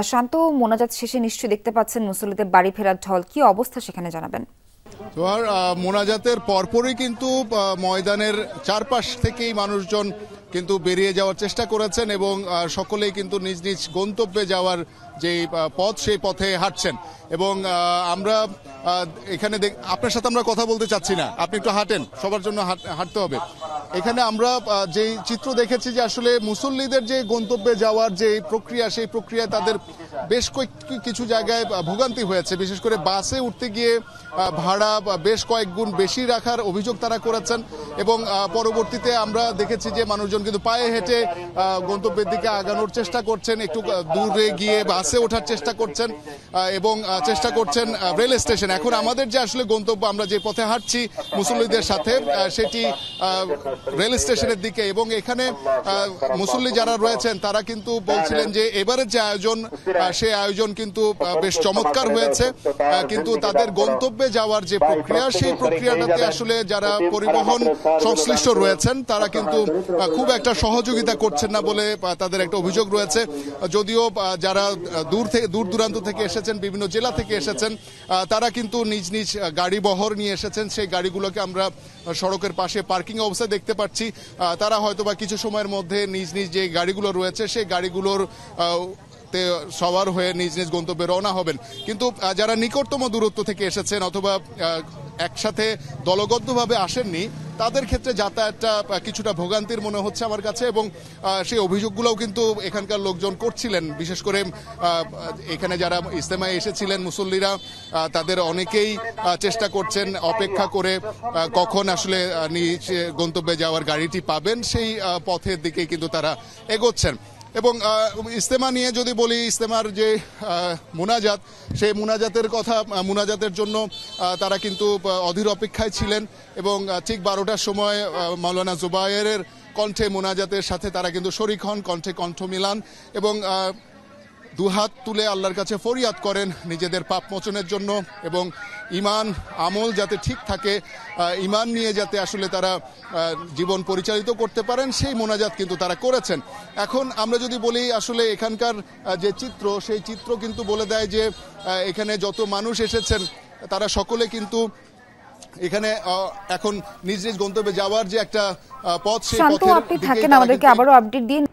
শান্ত, মোনাজাত শেষে নিশ্চয়ই দেখতে পাচ্ছেন মুসল্লিদের বাড়ি ফেরার ঢল, কি অবস্থা সেখানে জানাবেন? তোমার মোনাজাতের পরপরই কিন্তু ময়দানের চারপাশ থেকেই মানুষজন কিন্তু বেরিয়ে যাওয়ার চেষ্টা করেছেন এবং সকলেই কিন্তু নিজ নিজ গন্তব্যে যাওয়ার যে পথ সেই পথে হাঁটছেন এবং আমরা এখানে আপনার সাথে আমরা কথা বলতে চাচ্ছি না, আপনি একটু হাঁটেন, সবার জন্য হাঁটতে হবে। এখানে আমরা যেই চিত্র দেখেছি যে আসলে মুসল্লিদের যে গন্তব্যে যাওয়ার যে প্রক্রিয়া, সেই প্রক্রিয়ায় তাদের বেশ কিছু জায়গায় ভোগান্তি হয়েছে। বিশেষ করে বাসে উঠতে গিয়ে ভাড়া বেশ কয়েক গুণ বেশি রাখার অভিযোগ তারা করেছেন এবং পরবর্তীতে আমরা দেখেছি যে মানুষজন কিন্তু পায়ে হেঁটে গন্তব্যের দিকে আগানোর চেষ্টা করছেন, একটু দূরে গিয়ে বাসে ওঠার চেষ্টা করছেন এবং চেষ্টা করছেন রেল স্টেশন। এখন আমাদের যে আসলে গন্তব্য, আমরা যে পথে হাঁটছি মুসল্লিদের সাথে, সেটি রেল স্টেশনের দিকে এবং এখানে মুসল্লি যারা রয়েছেন তারা কিন্তু বলছিলেন যে এবারের যে আয়োজন, সেই আয়োজন কিন্তু বেশ চমৎকার হয়েছে, কিন্তু তাদের গন্তব্যে যাওয়ার যে প্রক্রিয়া, সেই প্রক্রিয়াটাতে আসলে যারা পরিবহন সংশ্লিষ্ট রয়েছেন তারা কিন্তু খুব একটা সহযোগিতা করছেন না বলে তাদের একটা অভিযোগ রয়েছে। যদিও যারা দূর দূরান্ত থেকে এসেছেন, বিভিন্ন জেলা থেকে এসেছেন, তারা কিন্তু নিজ নিজ গাড়ি বহর নিয়ে এসেছেন। সেই গাড়িগুলোকে আমরা সড়কের পাশে পার্কিং অবস্থায় দেখতে পাচ্ছি। তারা হয়তোবা কিছু সময়ের মধ্যে নিজ নিজ যে গাড়িগুলো রয়েছে সেই গাড়িগুলোর সবার হয়ে নিজ নিজ গন্তব্যে রওনা হবেন। কিন্তু যারা নিকটতম দূরত্ব থেকে এসেছেন অথবা একসাথে দলবদ্ধভাবে আসেননি, তাদের ক্ষেত্রে যাতায়াতটা কিছুটা ভোগান্তির মনে হচ্ছে আমার কাছে এবং সেই অভিযোগগুলোও কিন্তু এখানকার লোকজন করছিলেন। বিশেষ করে এখানে যারা ইজতেমায় এসেছিলেন মুসল্লিরা, তাদের অনেকেই চেষ্টা করছেন অপেক্ষা করে কখন আসলে নিজ গন্তব্যে যাওয়ার গাড়িটি পাবেন, সেই পথের দিকেই কিন্তু তারা এগোচ্ছেন। এবং ইজতেমা নিয়ে যদি বলি, ইজতেমার যে মুনাজাত, সেই মুনাজাতের কথা, মুনাজাতের জন্য তারা কিন্তু অধীর অপেক্ষায় ছিলেন এবং ঠিক 12টার সময় মাওলানা জুবায়েরের কণ্ঠে মুনাজাতের সাথে তারা কিন্তু শরিক হন, কণ্ঠে কণ্ঠ মিলান এবং দুহাত তুলে আল্লাহর কাছে ফরিয়াদ করেন নিজেদের পাপ মোচনের জন্য এবং ঈমান আমল যাতে ঠিক থাকে, ঈমান নিয়ে যাতে আসলে তারা জীবন পরিচালিত করতে পারেন, সেই মোনাজাত কিন্তু তারা করেছেন। এখন আমরা যদি বলি আসলে এখানকার যে চিত্র, সেই চিত্র কিন্তু বলে দেয় যে এখানে যত মানুষ এসেছেন তারা সকলে কিন্তু এখানে এখন নিজ নিজ গন্তব্যে যাওয়ার যে একটা পথ, সেই পথের আপনি থাকেন, আমাদেরকে আবারও আপডেট দিন।